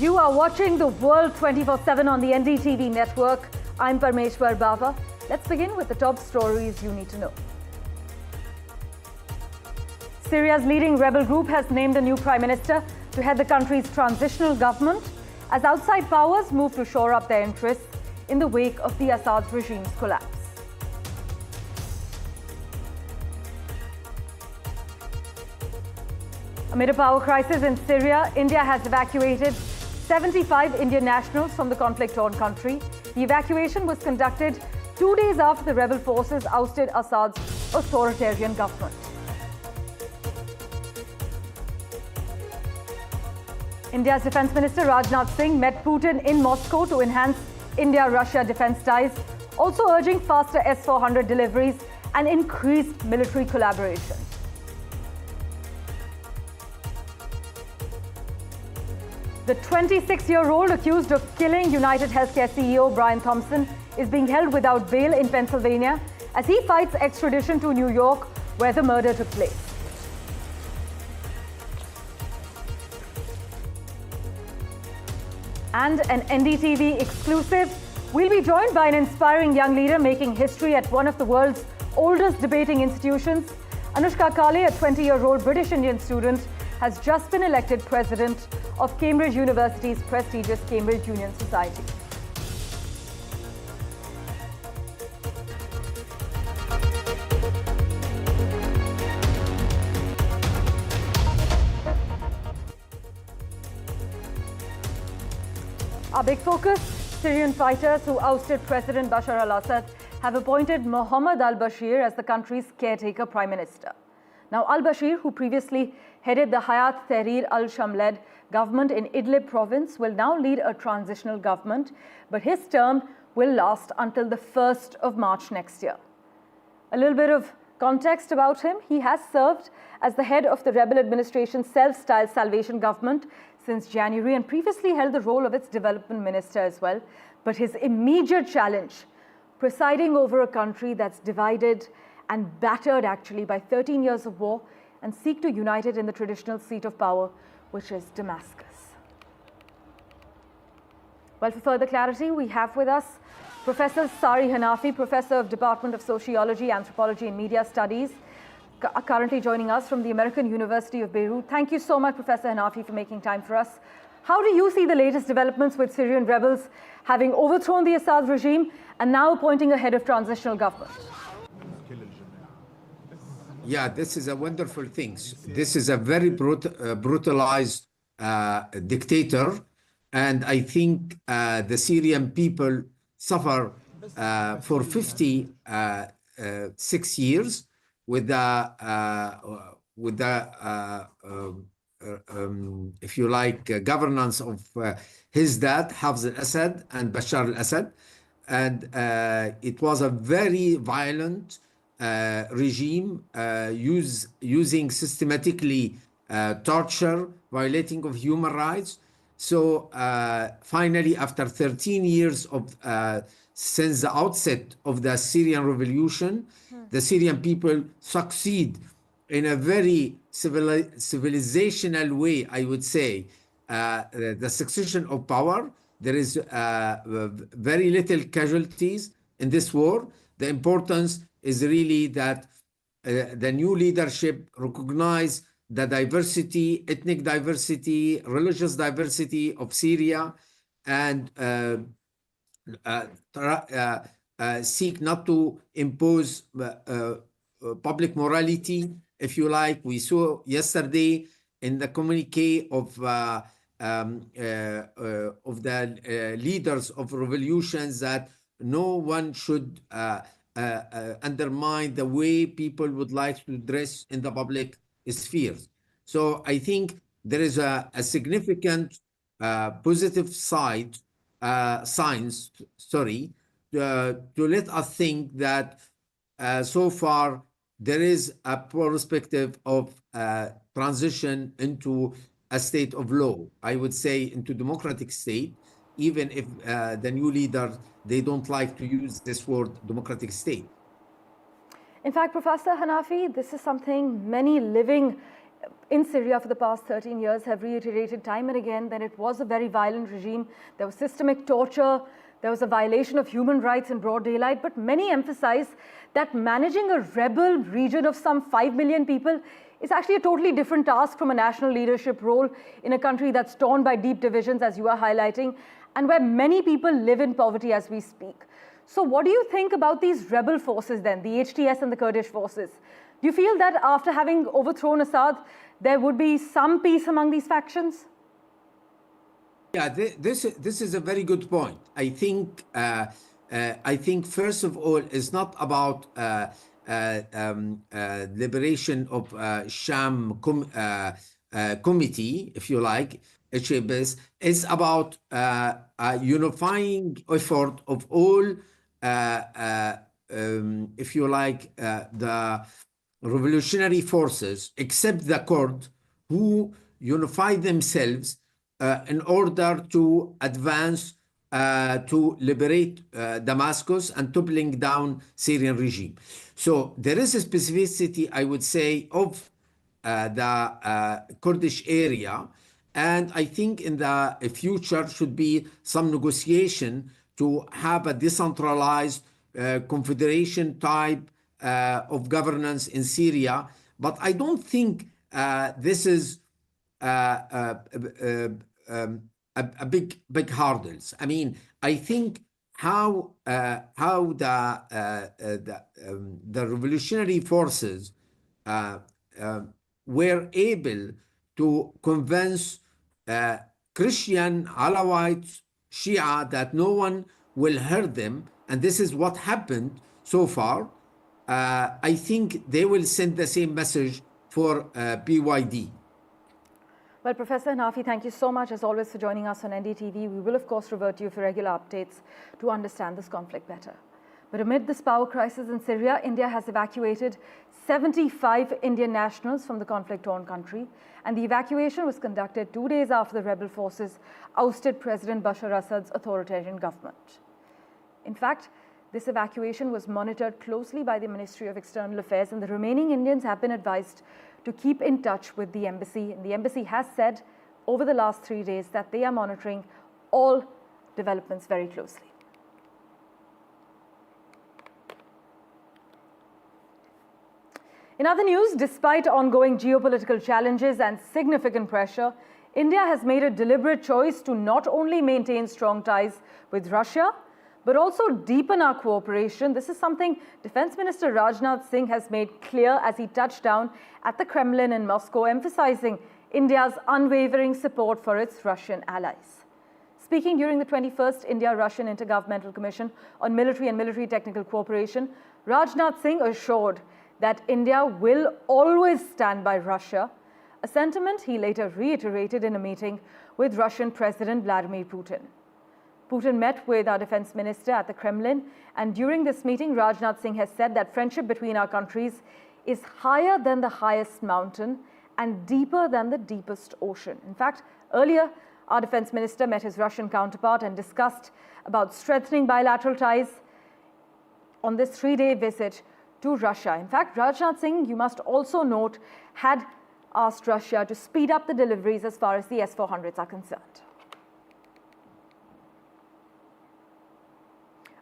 You are watching the world 24/7 on the NDTV network. I'm Parmeshwar Bawa. Let's begin with the top stories you need to know. Syria's leading rebel group has named a new prime minister to head the country's transitional government as outside powers move to shore up their interests in the wake of the Assad regime's collapse. Amid a power crisis in Syria, India has evacuated 75 Indian nationals from the conflict-torn country. The evacuation was conducted 2 days after the rebel forces ousted Assad's authoritarian government. India's Defence Minister Rajnath Singh met Putin in Moscow to enhance India-Russia defence ties, also urging faster S-400 deliveries and increased military collaboration. The 26-year-old accused of killing United Healthcare CEO Brian Thompson is being held without bail in Pennsylvania as he fights extradition to New York, where the murder took place. And an NDTV exclusive, we'll be joined by an inspiring young leader making history at one of the world's oldest debating institutions. Anoushka Kale, a 20-year-old British Indian student, has just been elected president of Cambridge University's prestigious Cambridge Union Society. Our big focus, Syrian fighters who ousted President Bashar al-Assad have appointed Mohammed al-Bashir as the country's caretaker prime minister. Now, al-Bashir, who previously headed the Hayat Tahrir al-Sham-led government in Idlib province, will now lead a transitional government, but his term will last until the 1st of March next year. A little bit of context about him: he has served as the head of the rebel administration's self-styled Salvation government since January and previously held the role of its development minister as well. But his immediate challenge, presiding over a country that's divided and battered actually by 13 years of war and seek to unite it in the traditional seat of power, which is Damascus. Well, for further clarity, we have with us Professor Sari Hanafi, Professor of Department of Sociology, Anthropology and Media Studies, currently joining us from the American University of Beirut. Thank you so much, Professor Hanafi, for making time for us. How do you see the latest developments with Syrian rebels having overthrown the Assad regime and now appointing a head of transitional government? Yeah, this is a wonderful thing. This is a very brutalized dictator, and I think the Syrian people suffer for 56 years with the if you like, governance of his dad, Hafez al-Assad, and Bashar al-Assad, and it was a very violent regime, using systematically torture, violating of human rights. So finally, after 13 years of since the outset of the Syrian revolution, the Syrian people succeed in a very civilizational way, I would say, the succession of power. There is very little casualties in this war. The importance is really that the new leadership recognize the diversity, ethnic diversity, religious diversity of Syria, and seek not to impose public morality, if you like. We saw yesterday in the communique of the leaders of revolutions that no one should undermine the way people would like to dress in the public spheres. So I think there is a significant positive side, signs, to let us think that so far there is a perspective of transition into a state of law, I would say into democratic state, even if the new leader, they don't like to use this word democratic state. In fact, Professor Hanafi, this is something many living in Syria for the past 13 years have reiterated time and again that it was a very violent regime. There was systemic torture. There was a violation of human rights in broad daylight. But many emphasize that managing a rebel region of some 5 million people is actually a totally different task from a national leadership role in a country that's torn by deep divisions, as you are highlighting, and where many people live in poverty as we speak. So what do you think about these rebel forces then, the HTS and the Kurdish forces? Do you feel that after having overthrown Assad, there would be some peace among these factions? Yeah, this is a very good point. I think first of all, it's not about liberation of Sham committee, if you like, HBS. It's about a unifying effort of all, if you like, the revolutionary forces, except the Kurd, who unify themselves in order to advance to liberate Damascus and toppling down Syrian regime. So there is a specificity, I would say, of the Kurdish area, and I think in the future should be some negotiation to have a decentralized confederation type of governance in Syria. But I don't think this is a big hurdles. I mean, I think how the revolutionary forces were able to convince Christian, Alawites, Shia that no one will hurt them, and this is what happened so far. I think they will send the same message for BYD. Well, Professor Hanafi, thank you so much, as always, for joining us on NDTV. We will, of course, revert to you for regular updates to understand this conflict better. But amid this power crisis in Syria, India has evacuated 75 Indian nationals from the conflict-torn country. And the evacuation was conducted 2 days after the rebel forces ousted President Bashar Assad's authoritarian government. In fact, this evacuation was monitored closely by the Ministry of External Affairs, and the remaining Indians have been advised to keep in touch with the embassy. And the embassy has said over the last 3 days that they are monitoring all developments very closely. In other news, despite ongoing geopolitical challenges and significant pressure, India has made a deliberate choice to not only maintain strong ties with Russia, but also deepen our cooperation. This is something Defense Minister Rajnath Singh has made clear as he touched down at the Kremlin in Moscow, emphasizing India's unwavering support for its Russian allies. Speaking during the 21st India-Russian Intergovernmental Commission on Military and Military Technical Cooperation, Rajnath Singh assured that India will always stand by Russia, a sentiment he later reiterated in a meeting with Russian President Vladimir Putin. Putin met with our defense minister at the Kremlin, and during this meeting, Rajnath Singh has said that friendship between our countries is higher than the highest mountain and deeper than the deepest ocean. In fact, earlier, our defense minister met his Russian counterpart and discussed about strengthening bilateral ties on this 3-day visit to Russia. In fact, Rajnath Singh, you must also note, had asked Russia to speed up the deliveries as far as the S-400s are concerned.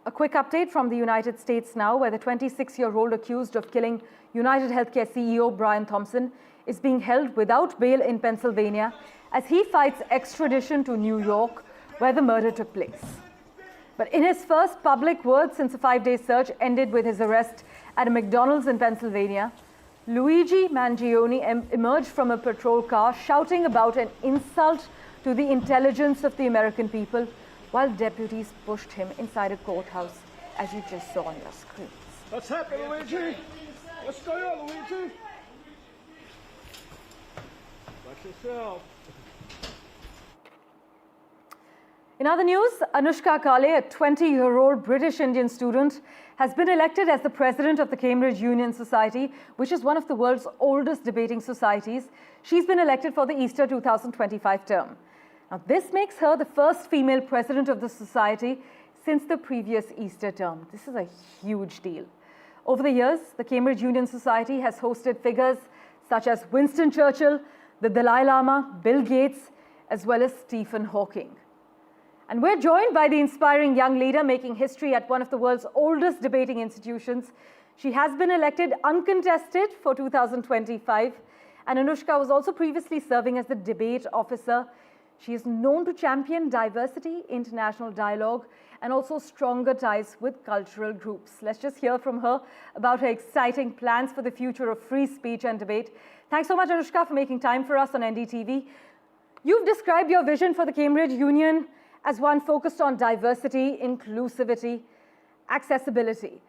A quick update from the United States now, where the 26-year-old accused of killing United Healthcare CEO Brian Thompson is being held without bail in Pennsylvania as he fights extradition to New York, where the murder took place. But in his first public words since a 5-day search ended with his arrest at a McDonald's in Pennsylvania, Luigi Mangione emerged from a patrol car shouting about an insult to the intelligence of the American people, while deputies pushed him inside a courthouse, as you just saw on your screens. What's happening, Luigi? What's going on, Luigi? Watch yourself. In other news, Anoushka Kale, a 20-year-old British Indian student, has been elected as the president of the Cambridge Union Society, which is one of the world's oldest debating societies. She's been elected for the Easter 2025 term. Now, this makes her the first female president of the society since the previous Easter term. This is a huge deal. Over the years, the Cambridge Union Society has hosted figures such as Winston Churchill, the Dalai Lama, Bill Gates, as well as Stephen Hawking. And we're joined by the inspiring young leader making history at one of the world's oldest debating institutions. She has been elected uncontested for 2025. And Anoushka was also previously serving as the debate officer. She is known to champion diversity, international dialogue, and also stronger ties with cultural groups. Let's just hear from her about her exciting plans for the future of free speech and debate. Thanks so much, Anoushka, for making time for us on NDTV. You've described your vision for the Cambridge Union as one focused on diversity, inclusivity, accessibility.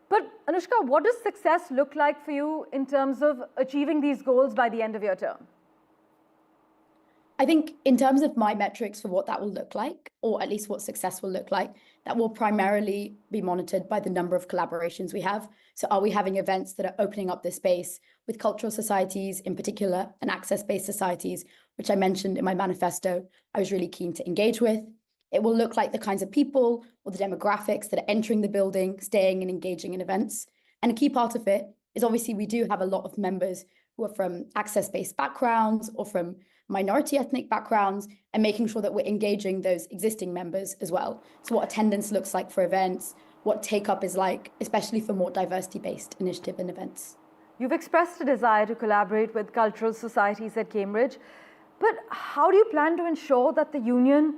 But Anoushka, what does success look like for you in terms of achieving these goals by the end of your term? I think in terms of my metrics for what that will look like, or at least what success will look like, that will primarily be monitored by the number of collaborations we have. So are we having events that are opening up this space with cultural societies in particular and access-based societies, which I mentioned in my manifesto, I was really keen to engage with. It will look like the kinds of people or the demographics that are entering the building, staying and engaging in events. And a key part of it is obviously we do have a lot of members who are from access-based backgrounds or from minority ethnic backgrounds, and making sure that we're engaging those existing members as well. So what attendance looks like for events, what take-up is like, especially for more diversity-based initiative and events. You've expressed a desire to collaborate with cultural societies at Cambridge, but how do you plan to ensure that the union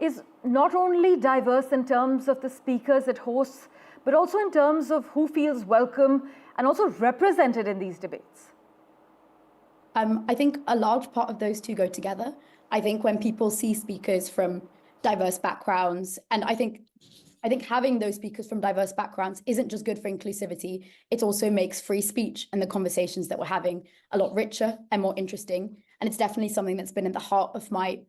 is not only diverse in terms of the speakers it hosts, but also in terms of who feels welcome and also represented in these debates? I think a large part of those two go together. I think when people see speakers from diverse backgrounds, and I think having those speakers from diverse backgrounds isn't just good for inclusivity, it also makes free speech and the conversations that we're having a lot richer and more interesting. And it's definitely something that's been in the heart of my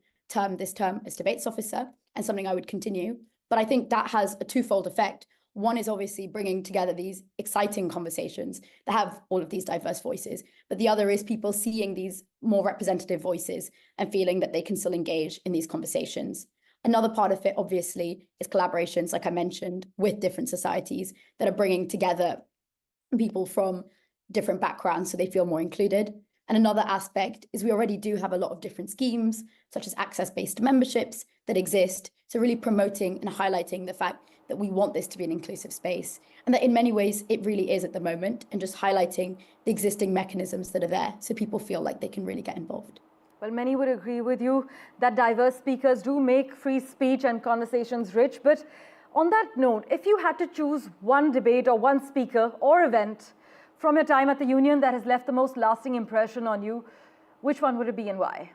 this term as debates officer, and something I would continue. But I think that has a twofold effect. One is obviously bringing together these exciting conversations that have all of these diverse voices. But the other is people seeing these more representative voices and feeling that they can still engage in these conversations. Another part of it, obviously, is collaborations, like I mentioned, with different societies that are bringing together people from different backgrounds so they feel more included. And another aspect is we already do have a lot of different schemes, such as access-based memberships that exist. So really promoting and highlighting the fact that we want this to be an inclusive space, and that in many ways it really is at the moment, and just highlighting the existing mechanisms that are there so people feel like they can really get involved. Well, many would agree with you that diverse speakers do make free speech and conversations rich. But on that note, if you had to choose one debate or one speaker or event from your time at the union that has left the most lasting impression on you, which one would it be and why?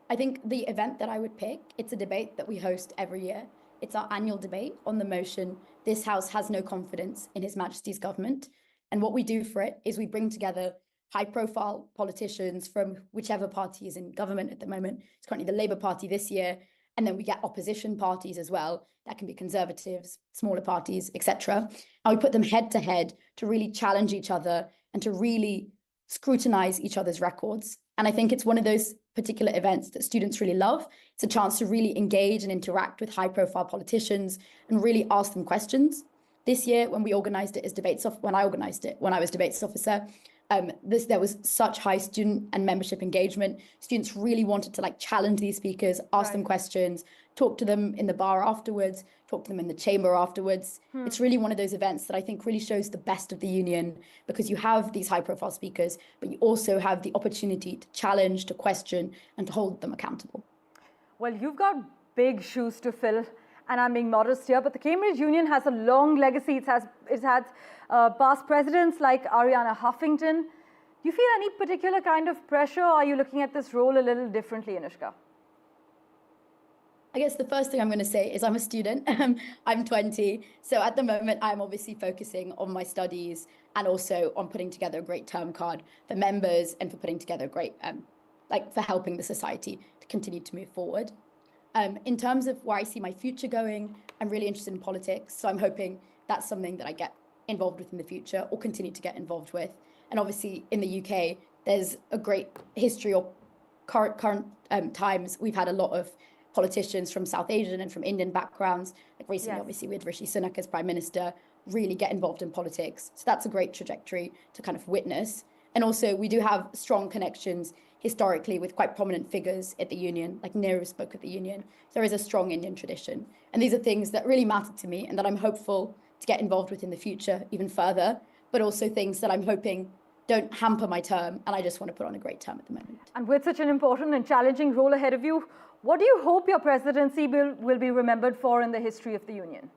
I think the event that I would pick, it's a debate that we host every year. It's our annual debate on the motion, "This House has no confidence in His Majesty's government." And what we do for it is we bring together high-profile politicians from whichever party is in government at the moment. It's currently the Labour Party this year. And then we get opposition parties as well. That can be Conservatives, smaller parties, etc. And we put them head to head to really challenge each other and to really scrutinize each other's records. And I think it's one of those particular events that students really love. It's a chance to really engage and interact with high-profile politicians and really ask them questions. This year, when we organized it as when I organized it, when I was debates officer, there was such high student and membership engagement. Students really wanted to challenge these speakers, ask them questions, talk to them in the bar afterwards, talk to them in the chamber afterwards. It's really one of those events that I think really shows the best of the union, because you have these high profile speakers, but you also have the opportunity to challenge, to question, and to hold them accountable. Well, you've got big shoes to fill, and I'm being modest here, but the Cambridge Union has a long legacy. It's had past presidents like Ariana Huffington. Do you feel any particular kind of pressure, or are you looking at this role a little differently, Anoushka? I guess the first thing I'm going to say is I'm a student. I'm 20. So at the moment, I'm obviously focusing on my studies and also on putting together a great term card for members and for putting together a great, for helping the society to continue to move forward. In terms of where I see my future going, I'm really interested in politics. So I'm hoping that's something that I get involved with in the future or continue to get involved with. And obviously in the UK, there's a great history or current times. We've had a lot of politicians from South Asian and from Indian backgrounds. Like recently, obviously, we had Rishi Sunak as Prime Minister really get involved in politics. So that's a great trajectory to kind of witness. And also we do have strong connections historically with quite prominent figures at the union, like Nehru spoke at the union. There is a strong Indian tradition. And these are things that really matter to me and that I'm hopeful to get involved with in the future even further, but also things that I'm hoping don't hamper my term, and I just want to put on a great term at the moment. And with such an important and challenging role ahead of you, what do you hope your presidency will be remembered for in the history of the union?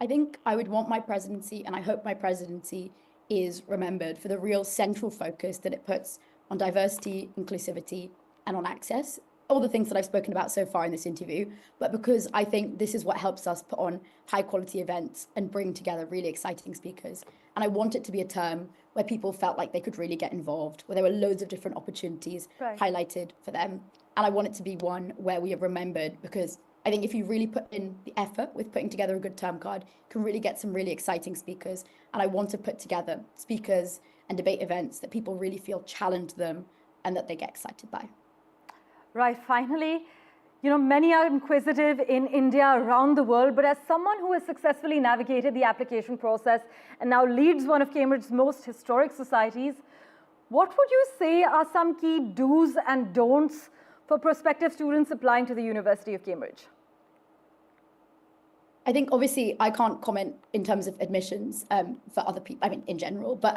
I think I would want my presidency, and I hope my presidency is remembered for the real central focus that it puts on diversity, inclusivity, and on access. All the things that I've spoken about so far in this interview, but because I think this is what helps us put on high quality events and bring together really exciting speakers. And I want it to be a term where people felt like they could really get involved, where there were loads of different opportunities highlighted for them. And I want it to be one where we are remembered, because I think if you really put in the effort with putting together a good term card, you can really get some really exciting speakers. And I want to put together speakers and debate events that people really feel challenge them and that they get excited by. Right, finally, you know, many are inquisitive in India, around the world, but as someone who has successfully navigated the application process and now leads one of Cambridge's most historic societies, what would you say are some key do's and don'ts for prospective students applying to the University of Cambridge? I think obviously I can't comment in terms of admissions for other people, I mean, in general, but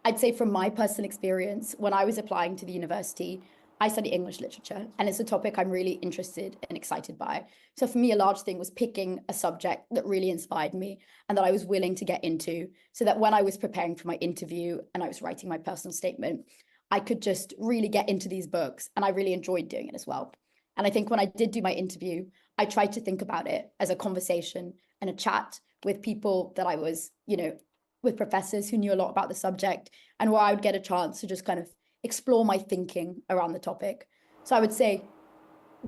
I'd say from my personal experience, when I was applying to the university, I study English literature, and it's a topic I'm really interested and excited by. So for me, a large thing was picking a subject that really inspired me and that I was willing to get into, so that when I was preparing for my interview and I was writing my personal statement, I could just really get into these books, and I really enjoyed doing it as well. And I think when I did do my interview, I tried to think about it as a conversation and a chat with people that I was, you know, with professors who knew a lot about the subject, and where I would get a chance to just kind of explore my thinking around the topic. So I would say,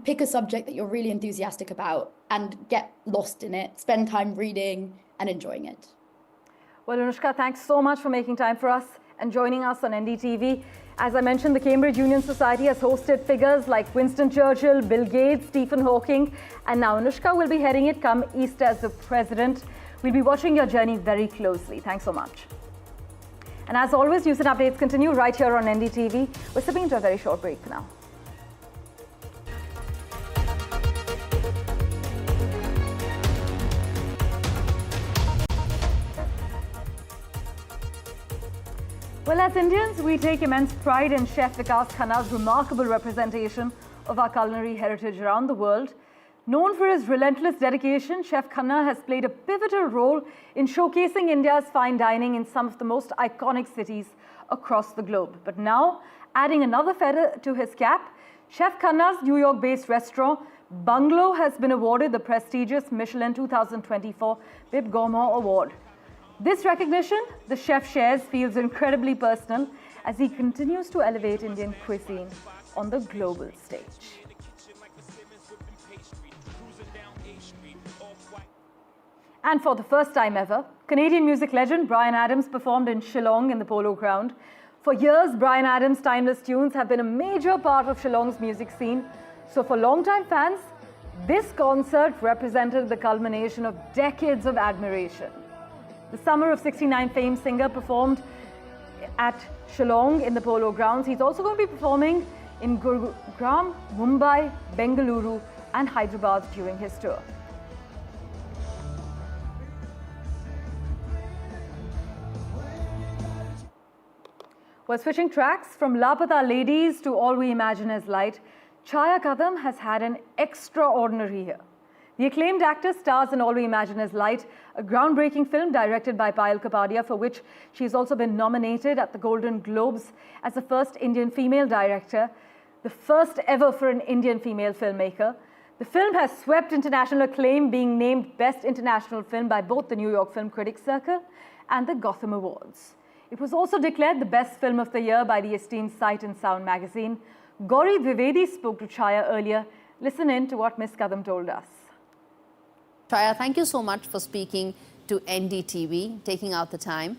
pick a subject that you're really enthusiastic about and get lost in it, spend time reading and enjoying it. Well, Anoushka, thanks so much for making time for us and joining us on NDTV. As I mentioned, the Cambridge Union Society has hosted figures like Winston Churchill, Bill Gates, Stephen Hawking, and now Anoushka will be heading it come Easter as the president. We'll be watching your journey very closely. Thanks so much. And as always, news and updates continue right here on NDTV. We're stepping into a very short break for now. Well, as Indians, we take immense pride in Chef Vikas Khanna's remarkable representation of our culinary heritage around the world. Known for his relentless dedication, Chef Khanna has played a pivotal role in showcasing India's fine dining in some of the most iconic cities across the globe. But now, adding another feather to his cap, Chef Khanna's New York-based restaurant, Bungalow, has been awarded the prestigious Michelin 2024 Bib Gourmand Award. This recognition the chef shares feels incredibly personal as he continues to elevate Indian cuisine on the global stage. And for the first time ever, Canadian music legend Bryan Adams performed in Shillong in the Polo Ground. For years, Bryan Adams' timeless tunes have been a major part of Shillong's music scene. So for longtime fans, this concert represented the culmination of decades of admiration. The summer of '69 famed singer performed at Shillong in the Polo Grounds. He's also going to be performing in Gurugram, Mumbai, Bengaluru, and Hyderabad during his tour. Well, switching tracks from Lapata Ladies to All We Imagine Is Light, Chaya Kadam has had an extraordinary year. The acclaimed actor stars in All We Imagine Is Light, a groundbreaking film directed by Payal Kapadia, for which she's also been nominated at the Golden Globes as the first Indian female director, the first ever for an Indian female filmmaker. The film has swept international acclaim, being named Best International Film by both the New York Film Critics Circle and the Gotham Awards. It was also declared the best film of the year by the esteemed Sight and Sound magazine. Gauri Dwivedi spoke to Chaya earlier. Listen in to what Ms. Kadam told us. Chaya, thank you so much for speaking to NDTV, taking out the time.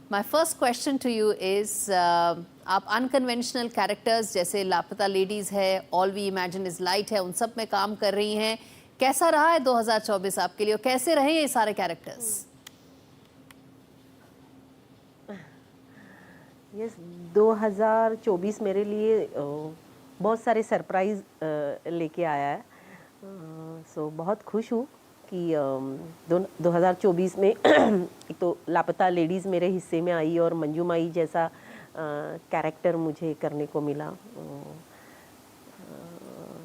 My first question to you is, आप unconventional characters जैसे लापता ladies है, All We Imagine Is Light है, उन सब में काम कर रही हैं. कैसा रहा है 2024 आपके लिए और कैसे रहे ये सारे characters? यस 2024 मेरे लिए बहुत सारे सरप्राइज लेके आया है। सो बहुत खुश हूँ कि 2024 में एक तो लापता लेडीज़ मेरे हिस्से में आई और मंजू माई जैसा कैरेक्टर मुझे करने को मिला।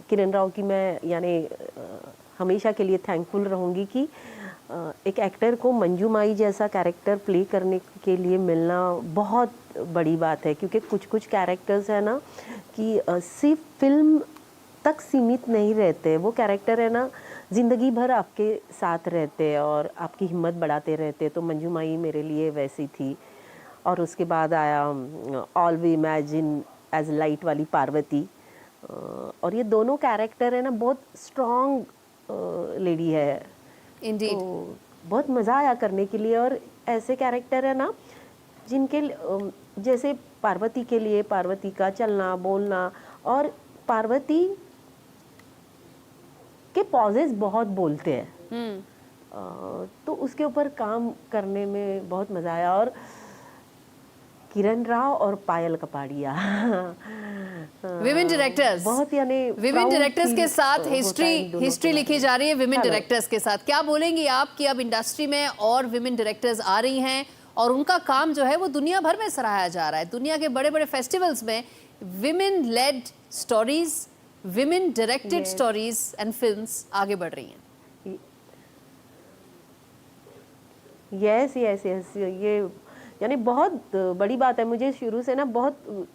किरण राव की मैं यानी हमेशा के लिए थैंकफुल रहूँगी कि एक एक्टर को मंजू माई जैसा कैरेक्टर प्ले करने के लिए मिलना बहुत बड़ी बात है, क्योंकि कुछ कुछ कैरेक्टर्स है ना कि सिर्फ फिल्म तक सीमित नहीं रहते, वो कैरेक्टर है ना ज़िंदगी भर आपके साथ रहते और आपकी हिम्मत बढ़ाते रहते। तो मंजू माई मेरे लिए वैसी थी। और उसके बाद आया all we imagine as light वाली पार्वती। और ये दोनों कैरेक्टर है ना बहुत स्ट्रॉन्ग लेडी है। इंडीड। तो बहुत मज़ा आया करने के लिए। और ऐसे कैरेक्टर है ना जिनके जैसे पार्वती के लिए पार्वती का चलना बोलना, और पार्वती के पॉजेस बहुत बोलते हैं। तो उसके ऊपर काम करने में बहुत मज़ा आया। और किरण राव और पायल कपाड़िया विमेन डायरेक्टर्स, बहुत यानी विमेन डायरेक्टर्स के साथ हिस्ट्री लिखी जा रही है विमेन डायरेक्टर्स के साथ। क्या बोलेंगी आप कि अब इंडस्ट्री में और विमेन डायरेक्टर्स आ रही हैं और उनका काम जो है वो दुनिया भर में सराहा जा रहा है। दुनिया के बड़े बड़े फेस्टिवल्स में women lead stories, women directed stories and films आगे बढ़ रही हैं। यस यस यस, ये यानी बहुत बड़ी बात है। मुझे शुरू से ना बहुत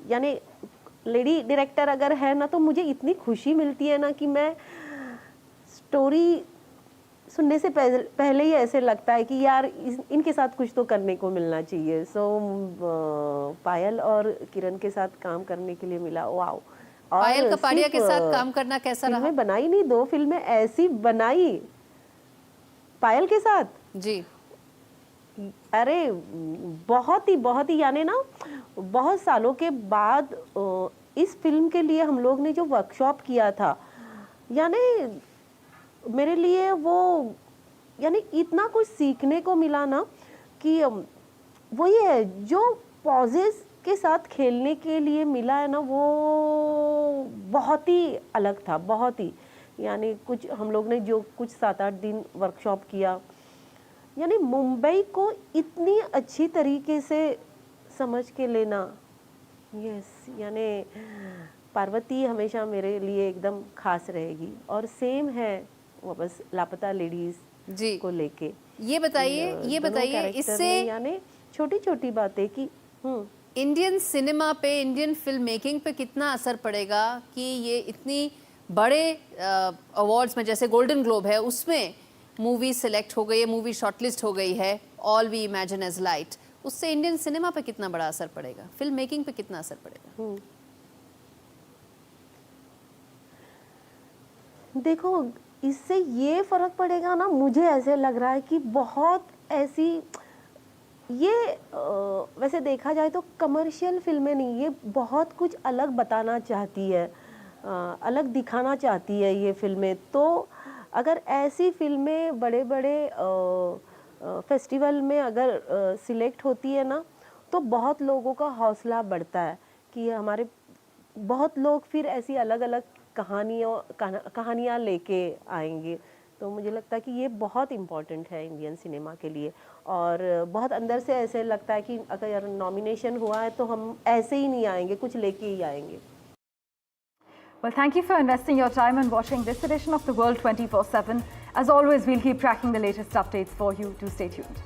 यानी लेडी डायरेक्टर अगर है ना तो मुझे इतनी खुशी मिलती है ना कि मैं स्टोरी सुनने से पहले ही ऐसे लगता है कि यार इनके साथ कुछ तो करने को मिलना चाहिए। सो पायल और किरण के साथ काम करने के लिए मिला। वाओ। और पायल कपाड़िया के साथ काम करना कैसा रहा? फिल्में बनाई नहीं, 2 फिल्में ऐसी बनाई पायल के साथ जी। अरे बहुत ही यानी ना बहुत सालों के बाद इस फिल्म के लिए हम लोग ने जो वर्कशॉप किया था, यानी मेरे लिए वो यानी इतना कुछ सीखने को मिला ना कि वो ये है जो पॉजेस के साथ खेलने के लिए मिला है ना वो बहुत ही अलग था। बहुत ही यानी कुछ हम लोग ने जो कुछ 7-8 दिन वर्कशॉप किया, यानी मुंबई को इतनी अच्छी तरीके से समझ के लेना। यस, यानी पार्वती हमेशा मेरे लिए एकदम खास रहेगी। और सेम है वो बस लापता लेडीज जी को लेके। ये बताइए इससे यानी छोटी छोटी बातें कि इंडियन सिनेमा पे, इंडियन फिल्म मेकिंग पे कितना असर पड़ेगा कि ये इतनी बड़े अवार्ड्स में जैसे गोल्डन ग्लोब है उसमें मूवी सिलेक्ट हो गई है, मूवी शॉर्टलिस्ट हो गई है, all we imagine as light, उससे इंडियन सिनेमा पे कितना बड़ा असर पड़ेगा, फिल्म मेकिंग पे कितना असर पड़ेगा? देखो इससे ये फर्क पड़ेगा ना, मुझे ऐसे लग रहा है कि बहुत ऐसी ये वैसे देखा जाए तो कमर्शियल फिल्में नहीं, ये बहुत कुछ अलग बताना चाहती है, अलग दिखाना चाहती है ये फिल्में। तो अगर ऐसी फिल्में बड़े बड़े फेस्टिवल में अगर सिलेक्ट होती है ना तो बहुत लोगों का हौसला बढ़ता है कि हमारे बहुत लोग फिर ऐसी अलग अलग कहानियाँ लेके आएंगे। तो मुझे लगता है कि ये बहुत इम्पॉर्टेंट है इंडियन सिनेमा के लिए। और बहुत अंदर से ऐसे लगता है कि अगर नॉमिनेशन हुआ है तो हम ऐसे ही नहीं आएंगे, कुछ लेके ही आएंगे। Well, thank you for investing your time and watching this edition of The World 24/7. As always, we'll keep tracking the latest updates for you. Do stay tuned.